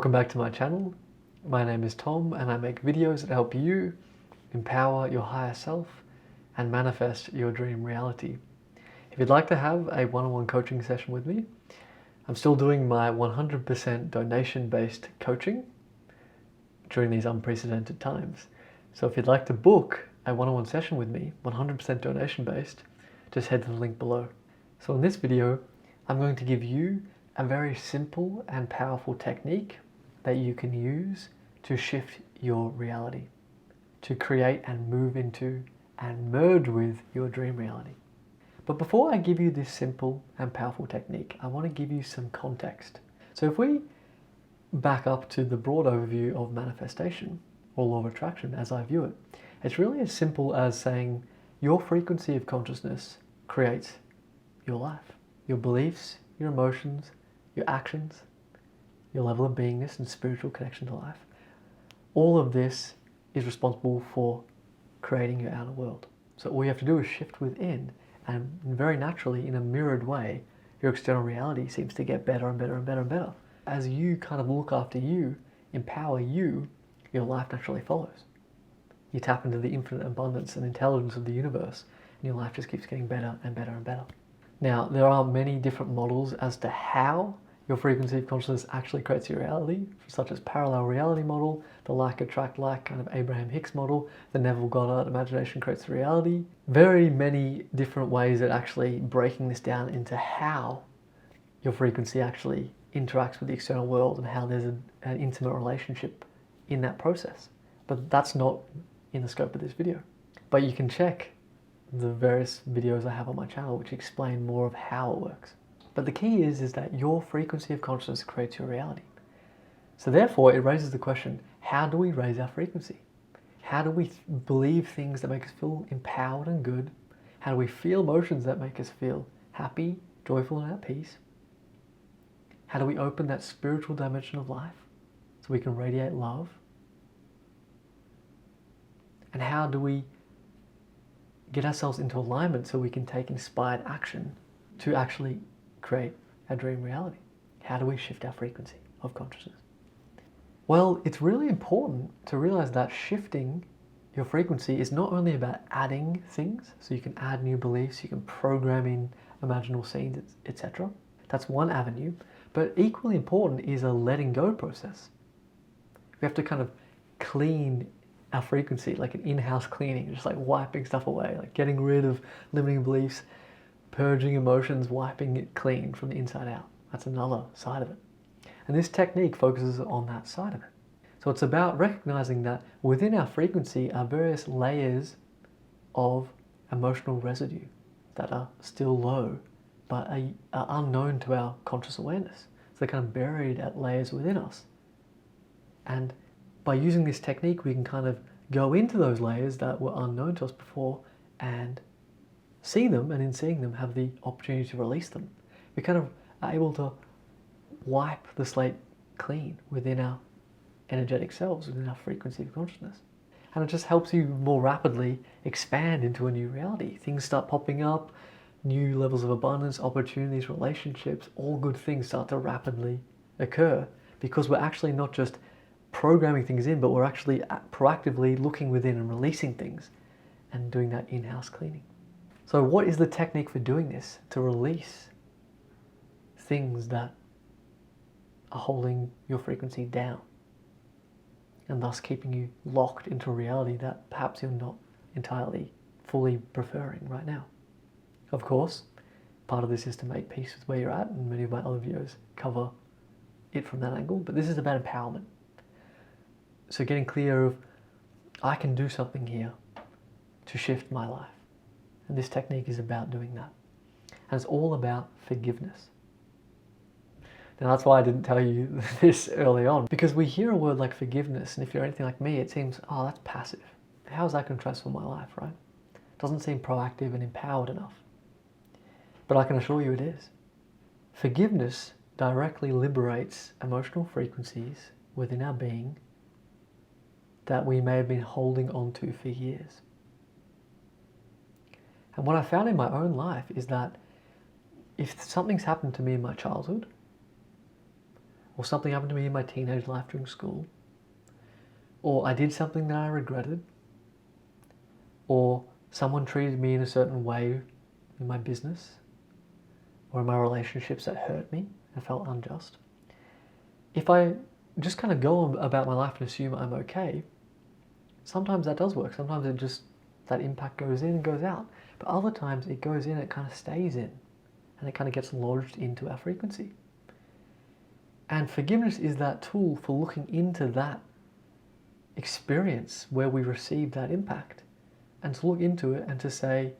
Welcome back to my channel. My name is Tom and I make videos that help you empower your higher self and manifest your dream reality. If you'd like to have a one-on-one coaching session with me, I'm still doing my 100% donation-based coaching during these unprecedented times. So if you'd like to book a one-on-one session with me, 100% donation-based, just head to the link below. So in this video, I'm going to give you a very simple and powerful technique that you can use to shift your reality, to create and move into and merge with your dream reality. But before I give you this simple and powerful technique, I want to give you some context. So if we back up to the broad overview of manifestation or law of attraction as I view it, it's really as simple as saying your frequency of consciousness creates your life, your beliefs, your emotions, your actions, your level of beingness and spiritual connection to life. All of this is responsible for creating your outer world. So all you have to do is shift within, and very naturally, in a mirrored way, your external reality seems to get better and better and better and better. As you kind of look after you, empower you, your life naturally follows. You tap into the infinite abundance and intelligence of the universe, and your life just keeps getting better and better and better. Now, there are many different models as to how your frequency of consciousness actually creates your reality, such as parallel reality model, the like attract like kind of Abraham Hicks model, the Neville Goddard imagination creates reality. Very many different ways at actually breaking this down into how your frequency actually interacts with the external world and how there's an intimate relationship in that process. But that's not in the scope of this video. But you can check the various videos I have on my channel which explain more of how it works. But the key is that your frequency of consciousness creates your reality. So therefore it raises the question, how do we raise our frequency? How do we believe things that make us feel empowered and good? How do we feel emotions that make us feel happy, joyful and at peace? How do we open that spiritual dimension of life so we can radiate love? And how do we get ourselves into alignment so we can take inspired action to actually create a dream reality? How do we shift our frequency of consciousness? Well, it's really important to realize that shifting your frequency is not only about adding things, so you can add new beliefs, you can program in imaginal scenes, etc. That's one avenue, but equally important is a letting go process. We have to kind of clean our frequency, like an in-house cleaning, just like wiping stuff away, like getting rid of limiting beliefs, purging emotions, wiping it clean from the inside out. That's another side of it. And this technique focuses on that side of it. So it's about recognizing that within our frequency are various layers of emotional residue that are still low, but are unknown to our conscious awareness. So they're kind of buried at layers within us. And by using this technique, we can kind of go into those layers that were unknown to us before and see them, and in seeing them have the opportunity to release them. We kind of are able to wipe the slate clean within our energetic selves, within our frequency of consciousness. And it just helps you more rapidly expand into a new reality. Things start popping up, new levels of abundance, opportunities, relationships, all good things start to rapidly occur because we're actually not just programming things in, but we're actually proactively looking within and releasing things and doing that in-house cleaning. So what is the technique for doing this? To release things that are holding your frequency down and thus keeping you locked into a reality that perhaps you're not entirely fully preferring right now. Of course, part of this is to make peace with where you're at, and many of my other videos cover it from that angle, but this is about empowerment. So getting clear of, I can do something here to shift my life. And this technique is about doing that. And it's all about forgiveness. Now that's why I didn't tell you this early on, because we hear a word like forgiveness, and if you're anything like me, it seems, oh, that's passive. How is that going to transform my life, right? It doesn't seem proactive and empowered enough. But I can assure you it is. Forgiveness directly liberates emotional frequencies within our being that we may have been holding on to for years. And what I found in my own life is that if something's happened to me in my childhood, or something happened to me in my teenage life during school, or I did something that I regretted, or someone treated me in a certain way in my business or in my relationships that hurt me and felt unjust. If I just kind of go about my life and assume I'm okay, sometimes that does work. Sometimes it just, that impact goes in and goes out. But other times it goes in and it kind of stays in, and it kind of gets lodged into our frequency. And forgiveness is that tool for looking into that experience where we receive that impact, and to look into it and to say,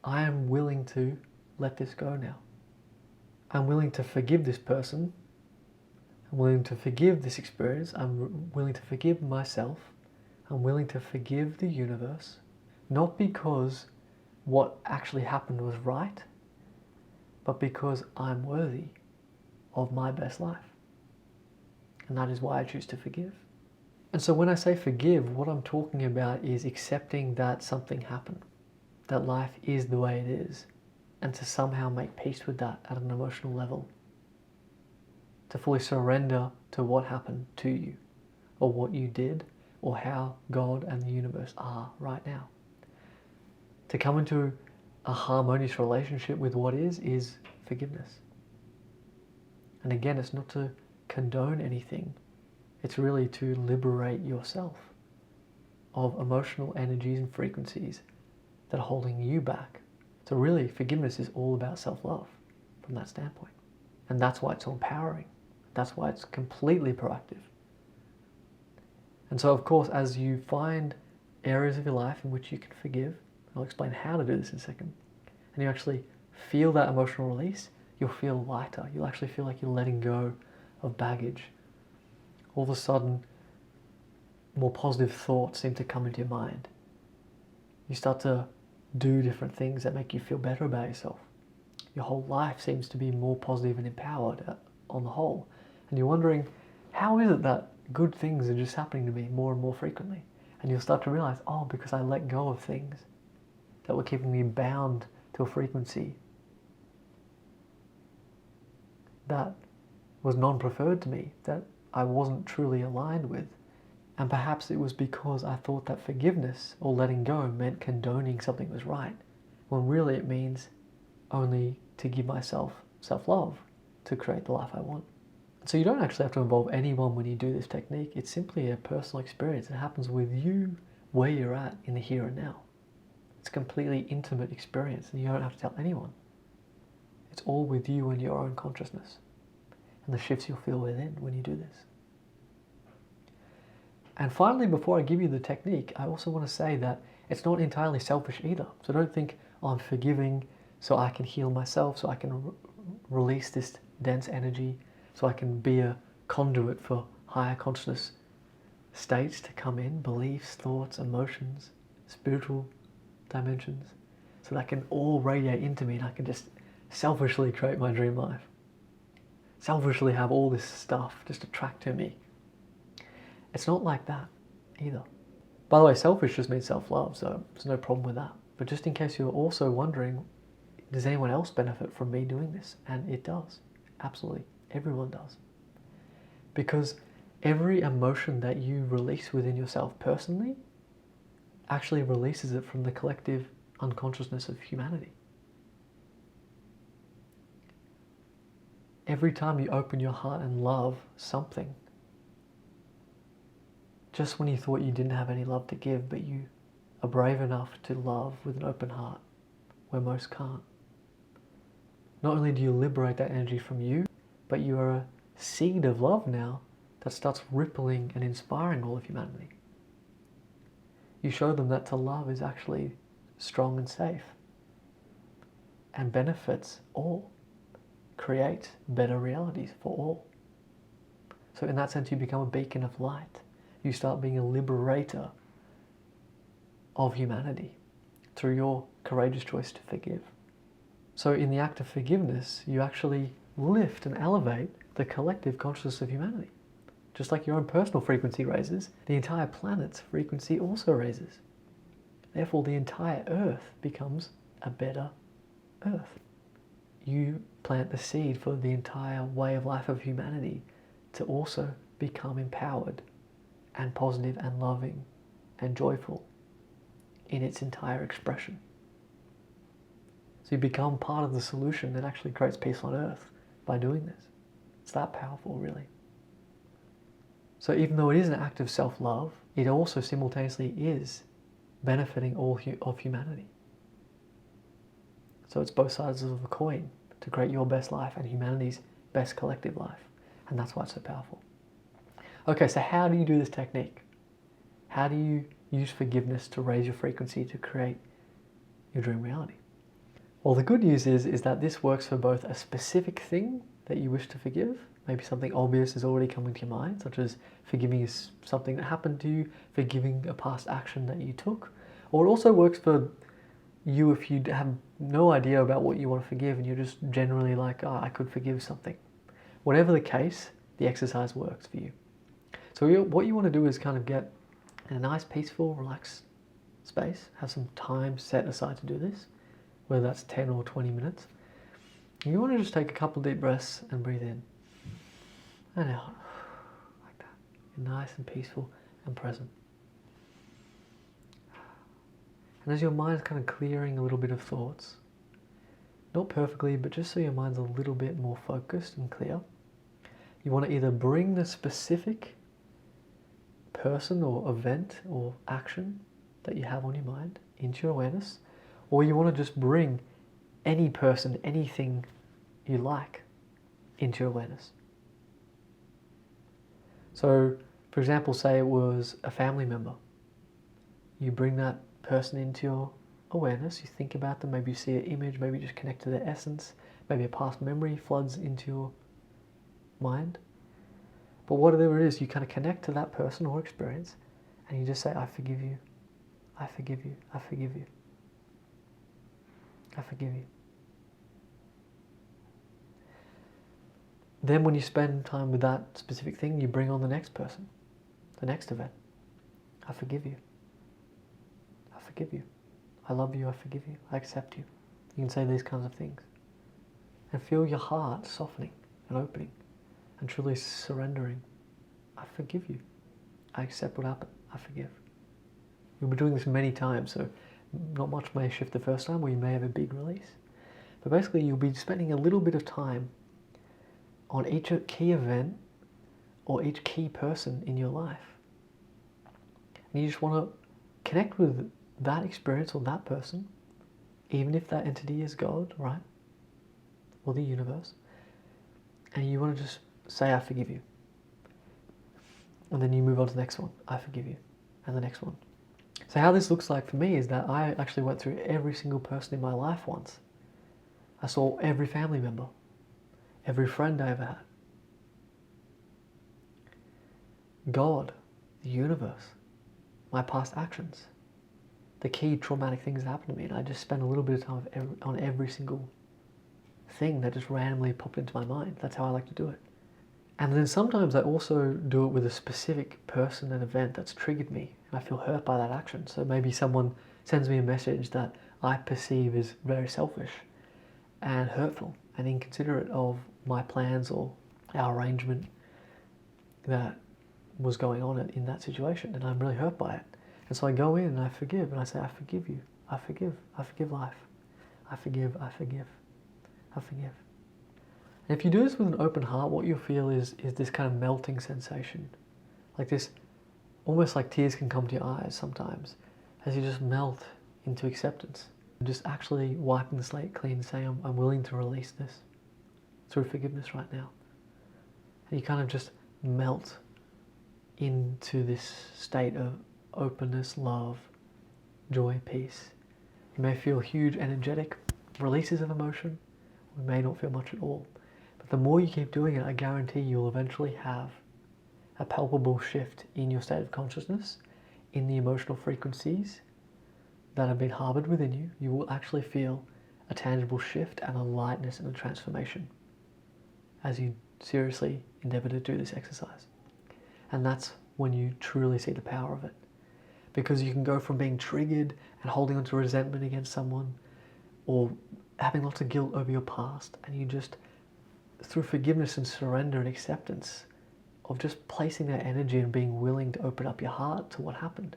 I am willing to let this go now. I'm willing to forgive this person. I'm willing to forgive this experience. I'm willing to forgive myself. I'm willing to forgive the universe, not because what actually happened was right, but because I'm worthy of my best life. And that is why I choose to forgive. And so when I say forgive, what I'm talking about is accepting that something happened, that life is the way it is, and to somehow make peace with that at an emotional level. To fully surrender to what happened to you, or what you did, or how God and the universe are right now. To come into a harmonious relationship with what is forgiveness. And again, it's not to condone anything. It's really to liberate yourself of emotional energies and frequencies that are holding you back. So really, forgiveness is all about self-love from that standpoint. And that's why it's so empowering. That's why it's completely proactive. And so, of course, as you find areas of your life in which you can forgive, I'll explain how to do this in a second, and you actually feel that emotional release, you'll feel lighter. You'll actually feel like you're letting go of baggage. All of a sudden, more positive thoughts seem to come into your mind. You start to do different things that make you feel better about yourself. Your whole life seems to be more positive and empowered on the whole. And you're wondering, how is it that good things are just happening to me more and more frequently? And you'll start to realize, oh, because I let go of things that were keeping me bound to a frequency that was non-preferred to me, that I wasn't truly aligned with. And perhaps it was because I thought that forgiveness or letting go meant condoning something was right, when really it means only to give myself self-love to create the life I want. So you don't actually have to involve anyone when you do this technique. It's simply a personal experience. It happens with you where you're at in the here and now. It's a completely intimate experience, and you don't have to tell anyone. It's all with you and your own consciousness and the shifts you'll feel within when you do this. And finally, before I give you the technique, I also want to say that it's not entirely selfish either. So don't think, oh, I'm forgiving so I can heal myself, so I can release this dense energy, so I can be a conduit for higher consciousness states to come in, beliefs, thoughts, emotions, spiritual dimensions, so that can all radiate into me and I can just selfishly create my dream life. Selfishly have all this stuff just attract to me. It's not like that either. By the way, selfish just means self-love, so there's no problem with that. But just in case you're also wondering, does anyone else benefit from me doing this? And it does. Absolutely. Everyone does. Because every emotion that you release within yourself personally actually releases it from the collective unconsciousness of humanity. Every time you open your heart and love something, just when you thought you didn't have any love to give, but you are brave enough to love with an open heart, where most can't. Not only do you liberate that energy from you, but you are a seed of love now that starts rippling and inspiring all of humanity. You show them that to love is actually strong and safe and benefits all, creates better realities for all. So in that sense, you become a beacon of light. You start being a liberator of humanity through your courageous choice to forgive. So in the act of forgiveness, you actually lift and elevate the collective consciousness of humanity. Just like your own personal frequency raises, the entire planet's frequency also raises. Therefore, the entire Earth becomes a better Earth. You plant the seed for the entire way of life of humanity to also become empowered and positive and loving and joyful in its entire expression. So you become part of the solution that actually creates peace on earth by doing this. It's that powerful, really. So even though it is an act of self-love, it also simultaneously is benefiting all of humanity. So it's both sides of the coin to create your best life and humanity's best collective life. And that's why it's so powerful. Okay, so how do you do this technique? How do you use forgiveness to raise your frequency to create your dream reality? Well, the good news is that this works for both a specific thing that you wish to forgive. Maybe something obvious is already coming to your mind, such as forgiving something that happened to you, forgiving a past action that you took. Or it also works for you if you have no idea about what you want to forgive and you're just generally like, oh, I could forgive something. Whatever the case, the exercise works for you. So what you want to do is kind of get in a nice, peaceful, relaxed space. Have some time set aside to do this, whether that's 10 or 20 minutes. And you want to just take a couple deep breaths and breathe in and out, like that. You're nice and peaceful and present. And as your mind's kind of clearing a little bit of thoughts, not perfectly, but just so your mind's a little bit more focused and clear, you want to either bring the specific person or event or action that you have on your mind into your awareness, or you want to just bring any person, anything you like into your awareness. So, for example, say it was a family member. You bring that person into your awareness, you think about them, maybe you see an image, maybe you just connect to their essence, maybe a past memory floods into your mind. But whatever it is, you kind of connect to that person or experience, and you just say, I forgive you, I forgive you, I forgive you, I forgive you. Then when you spend time with that specific thing, you bring on the next person, the next event. I forgive you. I forgive you. I love you, I forgive you, I accept you. You can say these kinds of things. And feel your heart softening and opening and truly surrendering. I forgive you. I accept what happened. I forgive. You'll be doing this many times, so not much may shift the first time, or you may have a big release. But basically, you'll be spending a little bit of time on each key event or each key person in your life. And you just want to connect with that experience or that person, even if that entity is God, right? Or the universe. And you want to just say, I forgive you. And then you move on to the next one. I forgive you. And the next one. So how this looks like for me is that I actually went through every single person in my life once. I saw every family member, every friend I ever had. God, the universe, my past actions, the key traumatic things that happened to me. And I just spent a little bit of time on every single thing that just randomly popped into my mind. That's how I like to do it. And then sometimes I also do it with a specific person and event that's triggered me, and I feel hurt by that action. So maybe someone sends me a message that I perceive as very selfish and hurtful and inconsiderate of my plans or our arrangement that was going on in that situation, and I'm really hurt by it. And so I go in and I forgive, and I say, I forgive you, I forgive life, I forgive, I forgive, I forgive. And if you do this with an open heart, what you'll feel is this kind of melting sensation. Like this, almost like tears can come to your eyes sometimes, as you just melt into acceptance. Just actually wiping the slate clean and saying, I'm willing to release this through forgiveness right now. And you kind of just melt into this state of openness, love, joy, peace. You may feel huge energetic releases of emotion, or you may not feel much at all. But the more you keep doing it, I guarantee you'll eventually have a palpable shift in your state of consciousness, in the emotional frequencies that have been harbored within you. You will actually feel a tangible shift and a lightness and a transformation as you seriously endeavor to do this exercise. And that's when you truly see the power of it. Because you can go from being triggered and holding on to resentment against someone, or having lots of guilt over your past, and you just, through forgiveness and surrender and acceptance, of just placing that energy and being willing to open up your heart to what happened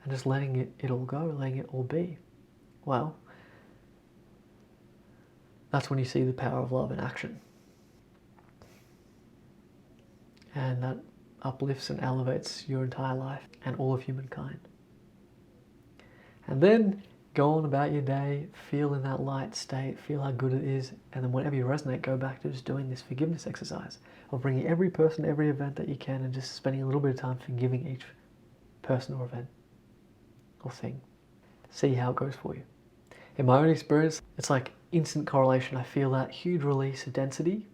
and just letting it all go, letting it all be. Well, that's when you see the power of love in action. And that uplifts and elevates your entire life and all of humankind. And then go on about your day, feel in that light state, feel how good it is, and then whenever you resonate, go back to just doing this forgiveness exercise of bringing every person, every event that you can, and just spending a little bit of time forgiving each person or event or thing. See how it goes for you. In my own experience, it's like instant correlation. I feel that huge release of density.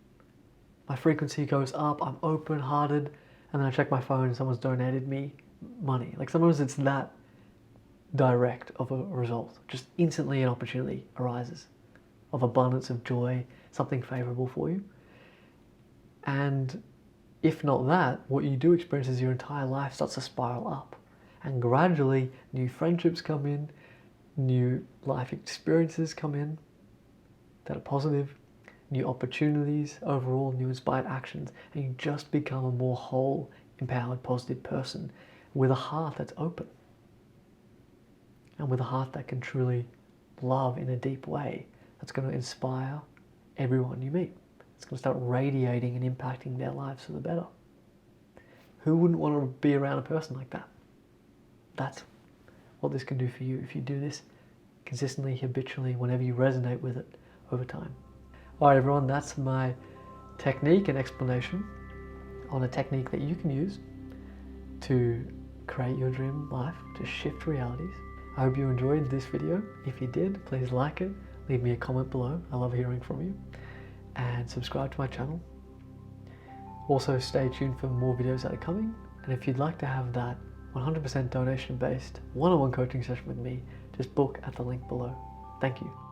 My frequency goes up, I'm open-hearted, and then I check my phone and someone's donated me money. Like sometimes it's that direct of a result. Just instantly an opportunity arises of abundance, of joy, something favorable for you. And if not that, what you do experience is your entire life starts to spiral up. And gradually, new friendships come in, new life experiences come in that are positive, new opportunities, overall new inspired actions, and you just become a more whole, empowered, positive person with a heart that's open and with a heart that can truly love in a deep way that's going to inspire everyone you meet. It's going to start radiating and impacting their lives for the better. Who wouldn't want to be around a person like that? That's what this can do for you if you do this consistently, habitually, whenever you resonate with it over time. All right, everyone, that's my technique and explanation on a technique that you can use to create your dream life, to shift realities. I hope you enjoyed this video. If you did, please like it, leave me a comment below. I love hearing from you. And subscribe to my channel. Also, stay tuned for more videos that are coming. And if you'd like to have that 100% donation-based one-on-one coaching session with me, just book at the link below. Thank you.